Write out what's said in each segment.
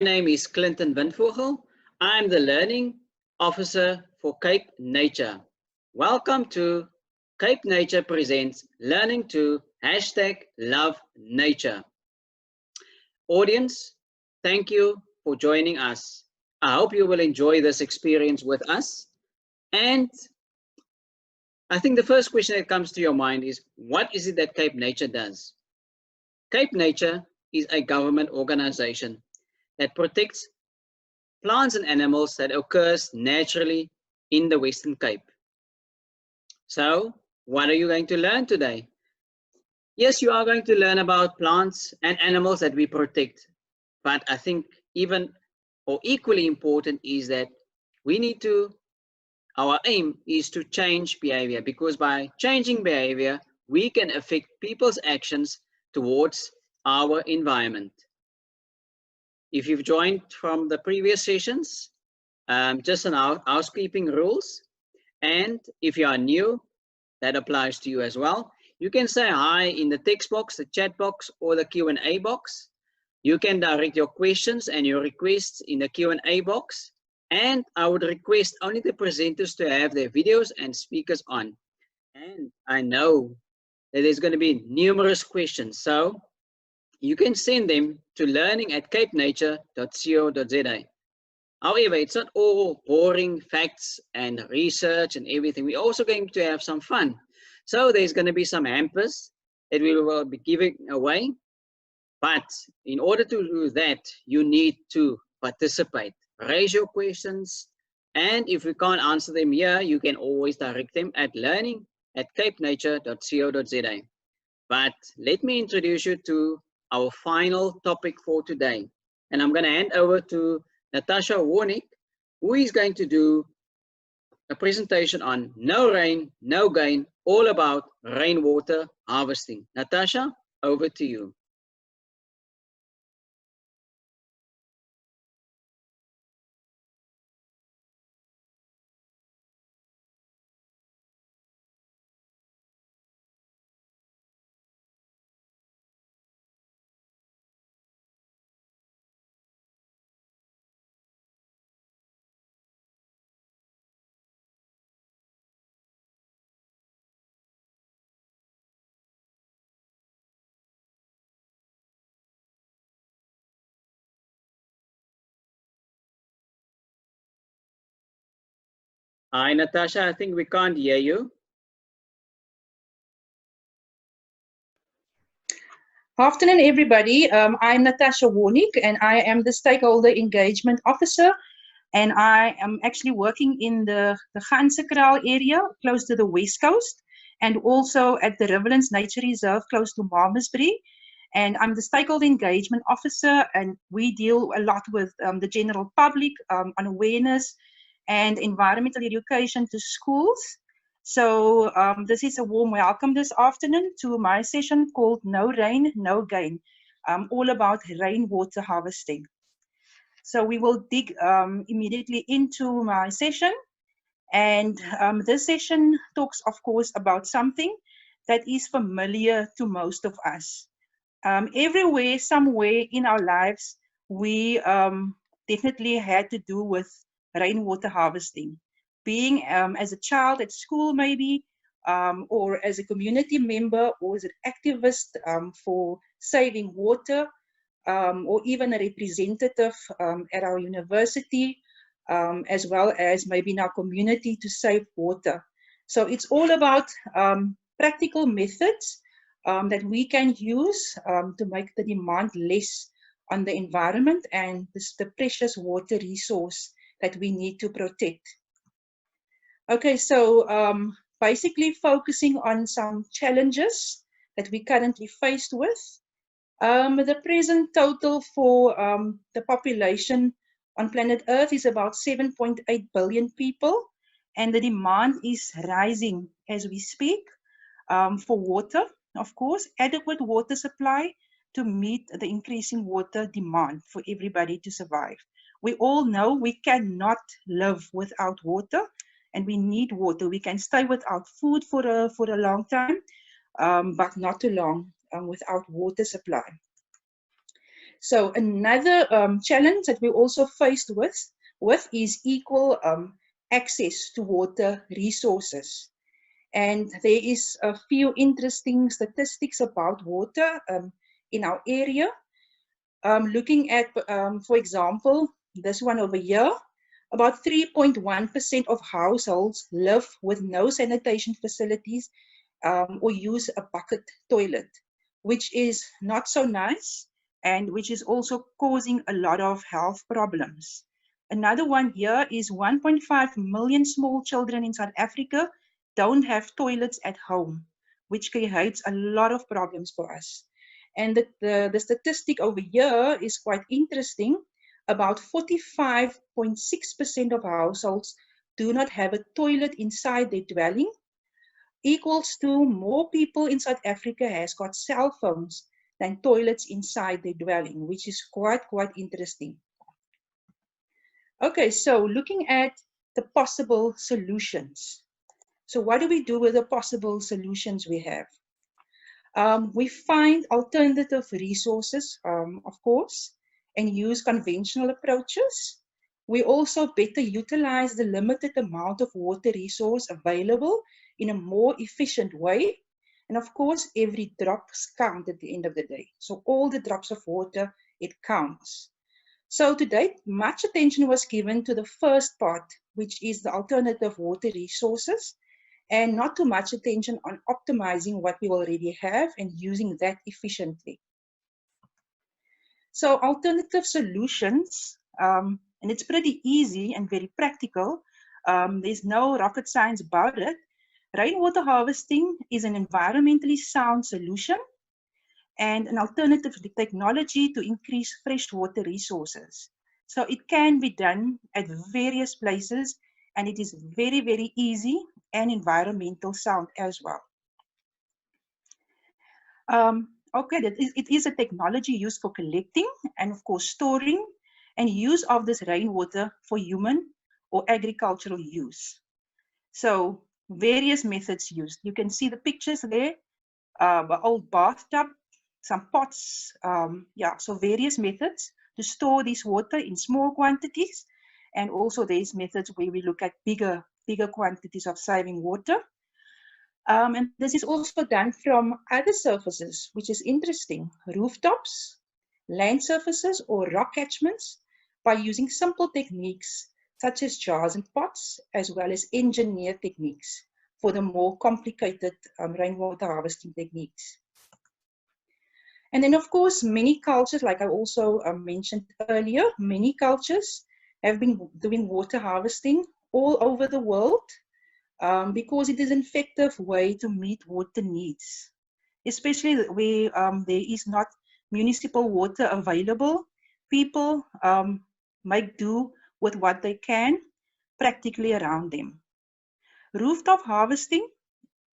name is Clinton Windvogel. I'm the Learning Officer for Cape Nature. Welcome to Cape Nature Presents Learning to #Love Nature. Audience, thank you for joining us. I hope you will enjoy this experience with us. And I think the first question that comes to your mind is, what is it that Cape Nature does? Cape Nature is a government organization that protects plants and animals that occurs naturally in the Western Cape. So, what are you going to learn today? Yes, you are going to learn about plants and animals that we protect. But I think even or equally important is that our aim is to change behavior, because by changing behavior, we can affect people's actions towards our environment. If you've joined from the previous sessions, just on our housekeeping rules, and if you are new, that applies to you as well. You can say hi in the text box, the chat box, or the Q&A box. You can direct your questions and your requests in the Q&A box, and I would request only the presenters to have their videos and speakers on. And I know that there's going to be numerous questions, so you can send them to learning@capenature.co.za. However, it's not all boring facts and research and everything. We're also going to have some fun. So there's going to be some hampers that we will be giving away. But in order to do that, you need to participate. Raise your questions. And if we can't answer them here, you can always direct them at learning@capenature.co.za. But let me introduce you to our final topic for today. And I'm going to hand over to Natasha Warnick, who is going to do a presentation on no rain, no gain, all about rainwater harvesting. Natasha, over to you. Hi, Natasha. I think we can't hear you. Afternoon, everybody. I'm Natasha Warnick, and I am the Stakeholder Engagement Officer. And I am actually working in the Gansekraal area, close to the West Coast, and also at the Riverlands Nature Reserve, close to Malmesbury. And I'm the Stakeholder Engagement Officer, and we deal a lot with the general public on awareness and environmental education to schools. So this is a warm welcome this afternoon to my session called No Rain, No Gain, all about rainwater harvesting. So we will dig immediately into my session. And this session talks, of course, about something that is familiar to most of us. Everywhere, somewhere in our lives, we definitely had to do with rainwater harvesting. Being as a child at school, maybe, or as a community member, or as an activist for saving water, or even a representative at our university, as well as maybe in our community to save water. So it's all about practical methods that we can use to make the demand less on the environment and the precious water resource that we need to protect. Okay, so basically focusing on some challenges that we currently faced with. The present total for the population on planet Earth is about 7.8 billion people, and the demand is rising as we speak for water, of course, adequate water supply to meet the increasing water demand for everybody to survive. We all know we cannot live without water, and we need water. We can stay without food for a long time, but not too long without water supply. So another challenge that we're also faced with is equal access to water resources. And there is a few interesting statistics about water in our area. Looking at, for example, this one over here, about 3.1% of households live with no sanitation facilities or use a bucket toilet, which is not so nice and which is also causing a lot of health problems. Another one here is 1.5 million small children in South Africa don't have toilets at home, which creates a lot of problems for us. And the statistic over here is quite interesting. About 45.6% of households do not have a toilet inside their dwelling, equals to more people in South Africa has got cell phones than toilets inside their dwelling, which is quite interesting. Okay, so looking at the possible solutions. So what do we do with the possible solutions we have? We find alternative resources, of course, and use conventional approaches. We also better utilize the limited amount of water resource available in a more efficient way. And of course, every drop counts at the end of the day. So all the drops of water, it counts. So to date, much attention was given to the first part, which is the alternative water resources, and not too much attention on optimizing what we already have and using that efficiently. So alternative solutions, and it's pretty easy and very practical. There's no rocket science about it. Rainwater harvesting is an environmentally sound solution and an alternative technology to increase freshwater resources. So it can be done at various places, and it is very easy and environmental sound as well. Okay, it is a technology used for collecting and of course storing and use of this rainwater for human or agricultural use. So various methods used. You can see the pictures there, an old bathtub, some pots, yeah, so various methods to store this water in small quantities. And also there's methods where we look at bigger quantities of saving water. And this is also done from other surfaces, which is interesting. Rooftops, land surfaces, or rock catchments by using simple techniques such as jars and pots, as well as engineered techniques for the more complicated rainwater harvesting techniques. And then, of course, many cultures, like I also mentioned earlier, many cultures have been doing water harvesting all over the world. Because it is an effective way to meet water needs, especially where there is not municipal water available. People make do with what they can practically around them. Rooftop harvesting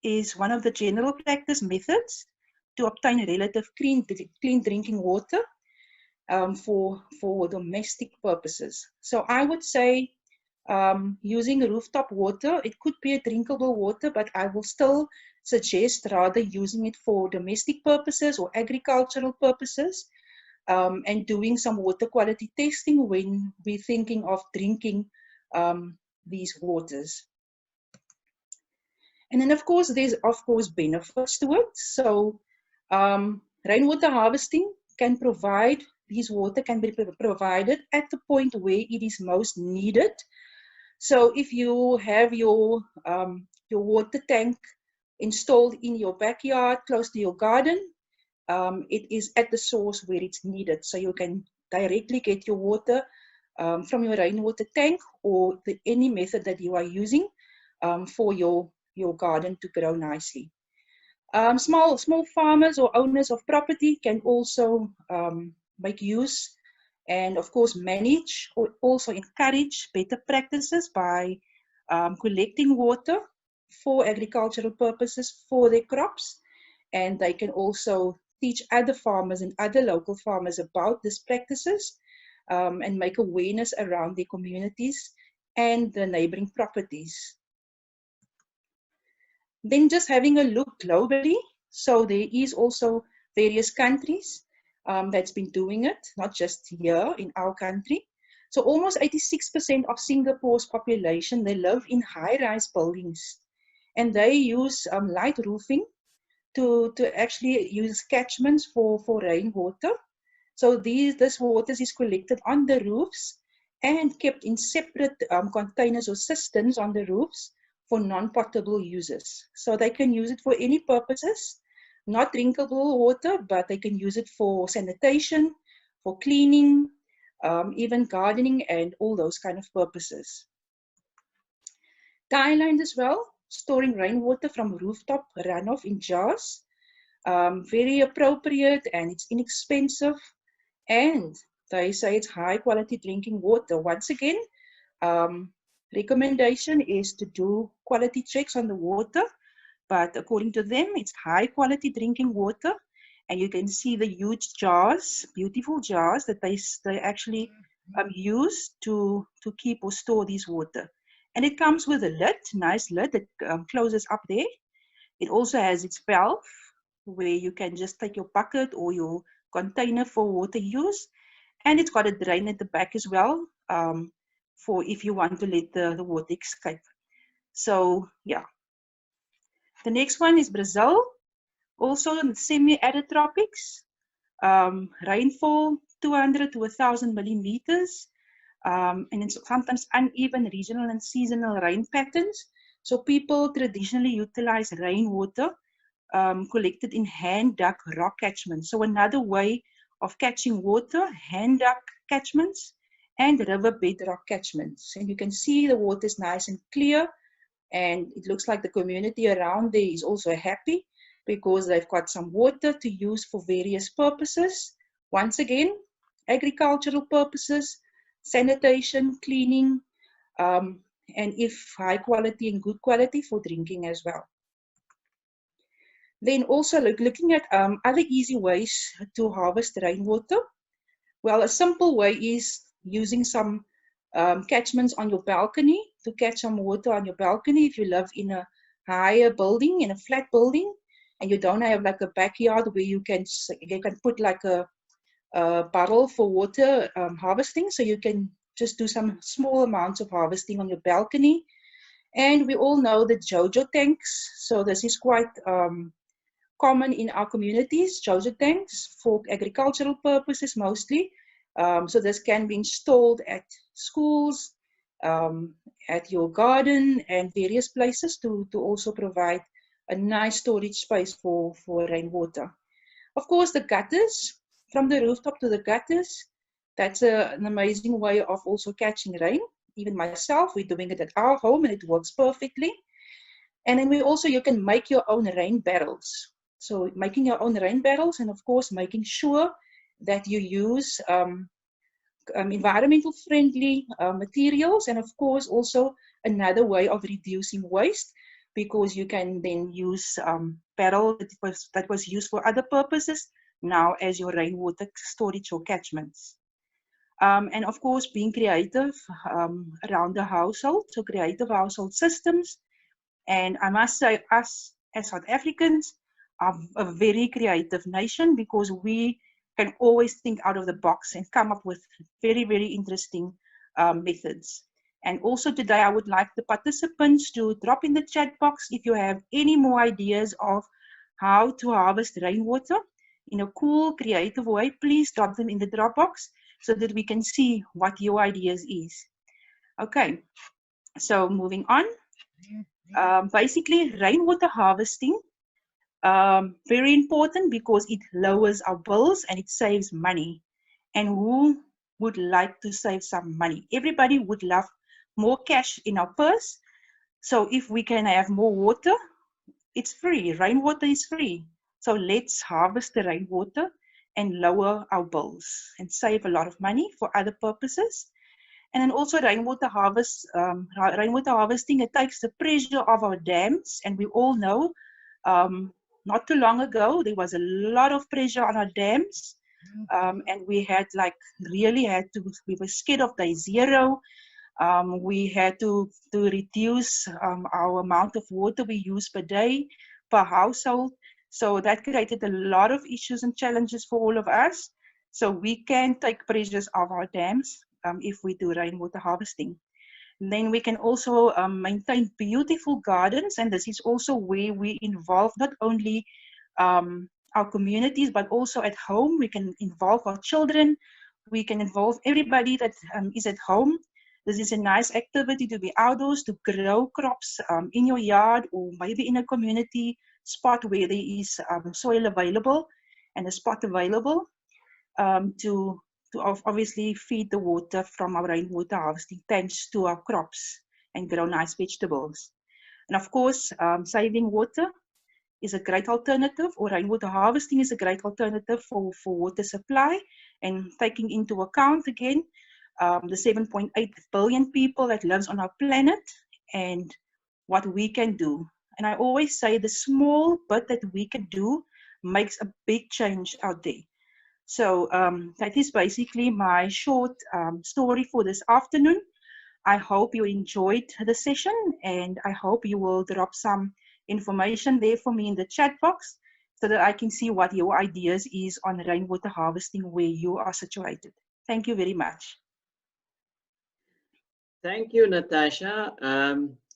is one of the general practice methods to obtain relative clean drinking water for domestic purposes. So I would say using rooftop water, it could be a drinkable water, but I will still suggest rather using it for domestic purposes or agricultural purposes, and doing some water quality testing when we're thinking of drinking these waters. And then, of course, there's benefits to it. So rainwater harvesting can provide, these water can be provided at the point where it is most needed. So if you have your water tank installed in your backyard, close to your garden, it is at the source where it's needed. So you can directly get your water from your rainwater tank or any method that you are using for your garden to grow nicely. Small farmers or owners of property can also make use and of course manage or also encourage better practices by collecting water for agricultural purposes for their crops. And they can also teach other farmers and other local farmers about these practices and make awareness around their communities and the neighboring properties. Then just having a look globally. So there is also various countries that's been doing it, not just here in our country. So almost 86% of Singapore's population, they live in high-rise buildings, and they use light roofing to actually use catchments for rainwater. So this water is collected on the roofs and kept in separate containers or cisterns on the roofs for non-potable uses. So they can use it for any purposes, not drinkable water, but they can use it for sanitation, for cleaning, even gardening and all those kind of purposes. Thailand as well, storing rainwater from rooftop runoff in jars. Very appropriate, and it's inexpensive, and they say it's high quality drinking water. Once again, recommendation is to do quality checks on the water, but according to them, it's high quality drinking water. And you can see the huge jars, beautiful jars that they actually use to keep or store this water. And it comes with a lid, nice lid that closes up there. It also has its valve where you can just take your bucket or your container for water use. And it's got a drain at the back as well, for if you want to let the water escape. So yeah. The next one is Brazil, also in the semi-arid tropics. Rainfall 200 to 1,000 millimeters, and it's sometimes uneven regional and seasonal rain patterns. So people traditionally utilize rainwater collected in hand-dug rock catchments. So another way of catching water, hand-dug catchments and riverbed rock catchments. And you can see the water is nice and clear, and it looks like the community around there is also happy because they've got some water to use for various purposes. Once again, agricultural purposes, sanitation, cleaning, and if high quality and good quality for drinking as well. Then also looking at other easy ways to harvest rainwater. Well, a simple way is using some catchments on your balcony to catch some water on your balcony. If you live in a higher building, in a flat building, and you don't have like a backyard where you can put like a barrel for water harvesting, so you can just do some small amounts of harvesting on your balcony. And we all know the JoJo tanks, so this is quite common in our communities, JoJo tanks for agricultural purposes mostly. So this can be installed at schools, at your garden, and various places to also provide a nice storage space for rainwater. Of course, the gutters, from the rooftop to the gutters, that's an amazing way of also catching rain. Even myself, we're doing it at our home and it works perfectly. And then you can make your own rain barrels. So making your own rain barrels, and of course making sure that you use environmental friendly materials, and of course also another way of reducing waste, because you can then use barrel that was used for other purposes now as your rainwater storage or catchments. And of course being creative around the household, so creative household systems. And I must say, us as South Africans are a very creative nation, because we can always think out of the box and come up with very, very interesting methods. And also today, I would like the participants to drop in the chat box if you have any more ideas of how to harvest rainwater in a cool, creative way. Please drop them in the drop box so that we can see what your ideas is. Okay, so moving on. Basically, rainwater harvesting, very important because it lowers our bills and it saves money. And who would like to save some money? Everybody would love more cash in our purse. So if we can have more water, it's free. Rainwater is free. So let's harvest the rainwater and lower our bills and save a lot of money for other purposes. And then also rainwater harvesting, it takes the pressure off our dams. And we all know, not too long ago, there was a lot of pressure on our dams. And we had we were scared of day zero. We had to reduce our amount of water we use per day, per household. So that created a lot of issues and challenges for all of us. So we can take pressures off our dams if we do rainwater harvesting. And then we can also maintain beautiful gardens, and this is also where we involve not only our communities, but also at home. We can involve our children. We can involve everybody that is at home. This is a nice activity to be outdoors, to grow crops in your yard or maybe in a community spot where there is soil available and a spot available to obviously feed the water from our rainwater harvesting tanks to our crops and grow nice vegetables. And of course, saving water is a great alternative, or rainwater harvesting is a great alternative for water supply, and taking into account again the 7.8 billion people that lives on our planet and what we can do. And I always say the small bit that we can do makes a big change out there. So that is basically my short story for this afternoon. I hope you enjoyed the session, and I hope you will drop some information there for me in the chat box so that I can see what your ideas is on rainwater harvesting where you are situated. Thank you very much. Thank you, Natasha.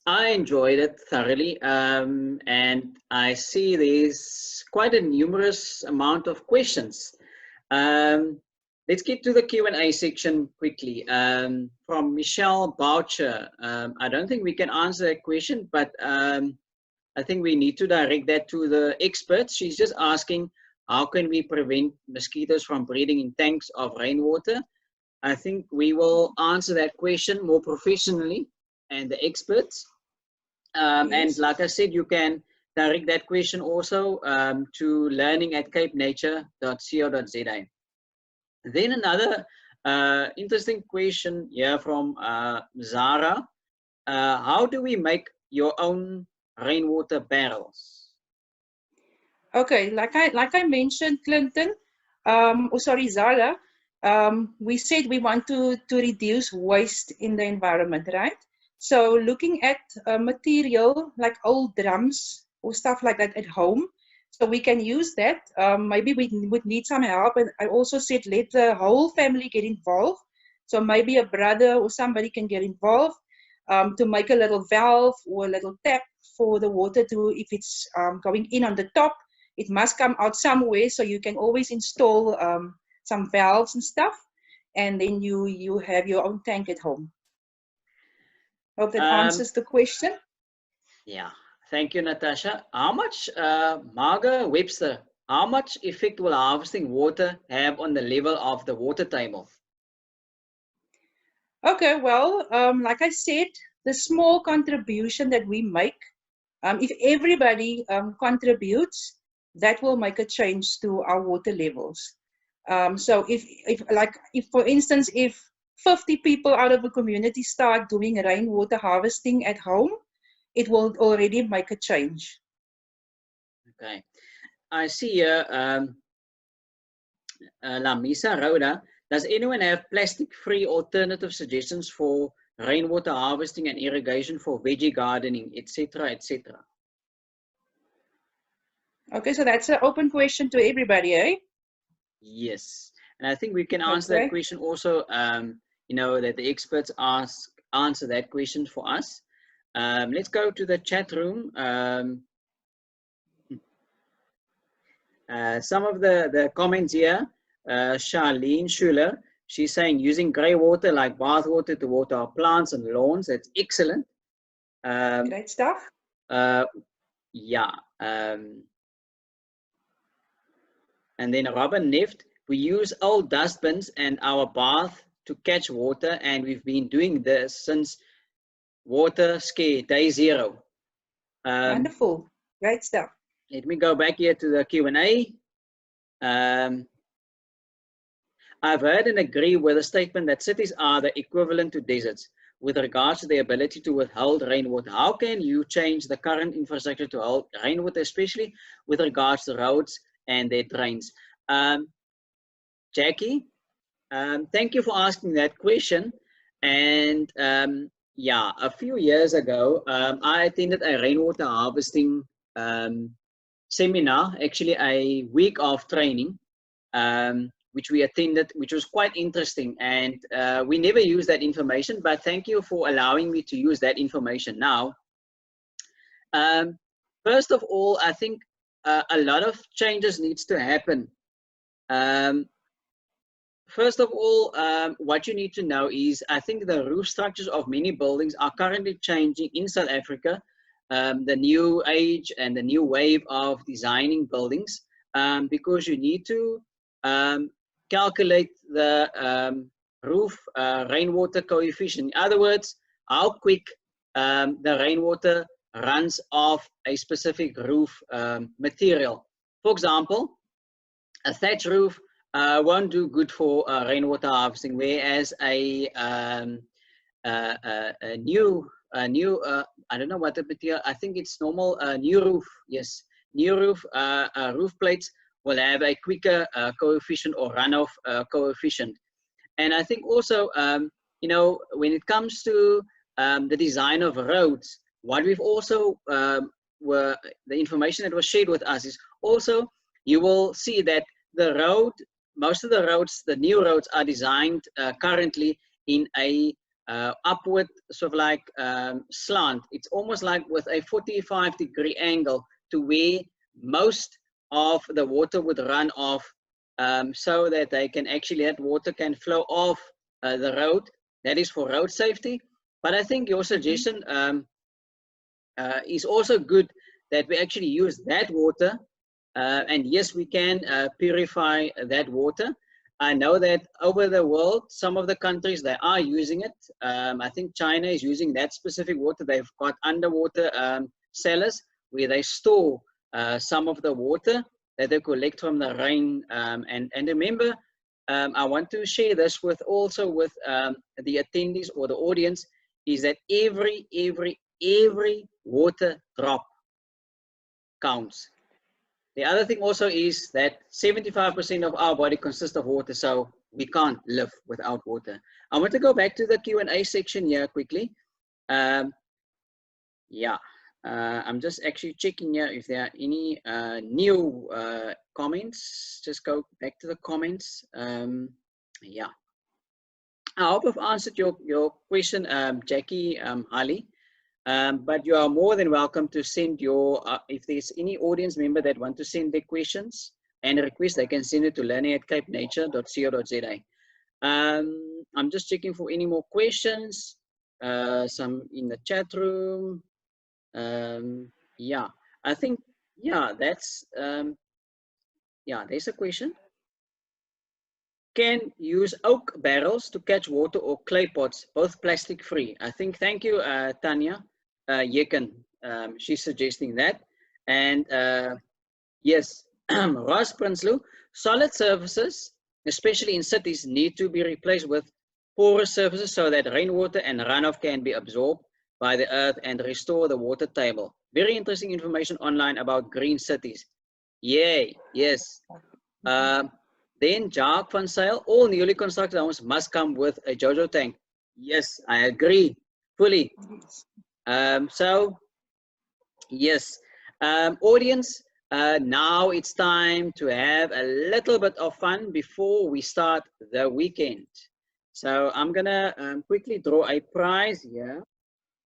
I enjoyed it thoroughly, and I see there's quite a numerous amount of questions. Let's get to the Q&A section quickly. From Michelle Boucher. I don't think we can answer that question, but I think we need to direct that to the experts. She's just asking, how can we prevent mosquitoes from breeding in tanks of rainwater? I think we will answer that question more professionally and the experts. Yes. And like I said, you can direct that question also to learning@capenature.co.za. Then another interesting question here from Zara. How do we make your own rainwater barrels? Okay, like I mentioned, Clinton, Zara, we said we want to reduce waste in the environment, right? So looking at material like old drums or stuff like that at home, so we can use that. Maybe we would need some help, and I also said let the whole family get involved. So maybe a brother or somebody can get involved to make a little valve or a little tap for the water to, if it's going in on the top, it must come out somewhere, so you can always install some valves and stuff, and then you have your own tank at home. Hope that answers the question. Yeah, thank you, Natasha. How much, Marga Webster, how much effect will harvesting water have on the level of the water table? Okay, well, like I said, the small contribution that we make, if everybody contributes, that will make a change to our water levels. So if for instance, if 50 people out of a community start doing rainwater harvesting at home, it will already make a change. Okay, I see here, Lamisa Rhoda, does anyone have plastic-free alternative suggestions for rainwater harvesting and irrigation for veggie gardening, etc., etc.? Okay, so that's an open question to everybody, eh? Yes, and I think we can answer that question also, you know, that the experts answer that question for us. Let's go to the chat room. Some of the comments here, Charlene Schuler, she's saying using grey water like bath water to water our plants and lawns, that's excellent. Great stuff. Yeah. And then Robin Neft, we use old dustbins and our bath to catch water, and we've been doing this since water scare day 0. Wonderful, great stuff. Let me go back here to the Q&A. I've heard and agree with the statement that cities are the equivalent to deserts with regards to the ability to withhold rainwater. How can you change the current infrastructure to hold rainwater, especially with regards to roads and their drains? Jackie, thank you for asking that question. And yeah, a few years ago, I attended a rainwater harvesting seminar, actually a week of training which we attended, which was quite interesting. And we never use that information, but thank you for allowing me to use that information now. First of all, I think a lot of changes needs to happen. First of all, what you need to know is, I think the roof structures of many buildings are currently changing in South Africa. The new age and the new wave of designing buildings, because you need to calculate the roof rainwater coefficient. In other words, how quick the rainwater runs off a specific roof material. For example, a thatch roof won't do good for rainwater harvesting, whereas a new I don't know what the material, I think it's normal new roof, yes, new roof roof plates will have a quicker coefficient or runoff coefficient. And I think also, you know, when it comes to the design of roads, what we've also the information that was shared with us is also, you will see that the road, most of the roads, the new roads are designed currently in a upward sort of like slant. It's almost like with a 45-degree angle to where most of the water would run off, so that they can actually, that water can flow off the road. That is for road safety. But I think your suggestion is also good, that we actually use that water. And yes, we can purify that water. I know that over the world, some of the countries, they are using it. I think China is using that specific water. They've got underwater cellars where they store some of the water that they collect from the rain. And remember, I want to share this with also with the attendees or the audience, is that every water drop counts. The other thing also is that 75% of our body consists of water, so we can't live without water. I want to go back to the Q&A section here quickly. I'm just actually checking here if there are any new comments. Just go back to the comments. Yeah. I hope I've answered your question, Jackie, Ali. But you are more than welcome to send your, if there's any audience member that want to send their questions and requests, they can send it to learning@capenature.co.za. I'm just checking for any more questions, some in the chat room. Yeah, I think, yeah, that's, yeah, there's a question. Can use oak barrels to catch water or clay pots, both plastic free? I think, thank you, Tanya Yeken. She's suggesting that. And yes, Ross Prinsloo, solid surfaces, especially in cities, need to be replaced with porous surfaces so that rainwater and runoff can be absorbed by the earth and restore the water table. Very interesting information online about green cities. Yay, yes. Then Jacques van Zyl, all newly constructed homes must come with a JoJo tank. Yes, I agree fully. So, yes, audience, now it's time to have a little bit of fun before we start the weekend. So I'm gonna quickly draw a prize here.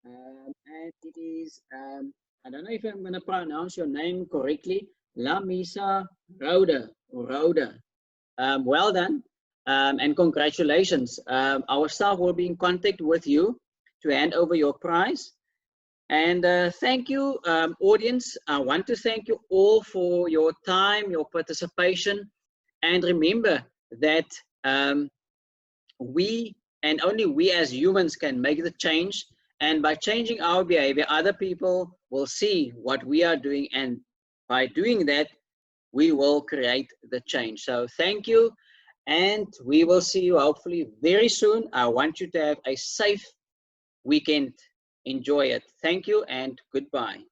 And it is, I don't know if I'm gonna pronounce your name correctly, Lamisa Rode. Well done, and congratulations. Our staff will be in contact with you to hand over your prize. And thank you, audience. I want to thank you all for your time, your participation. And remember that we, and only we as humans, can make the change. And by changing our behavior, other people will see what we are doing. And by doing that, we will create the change. So thank you, and we will see you hopefully very soon. I want you to have a safe weekend. Enjoy it. Thank you and goodbye.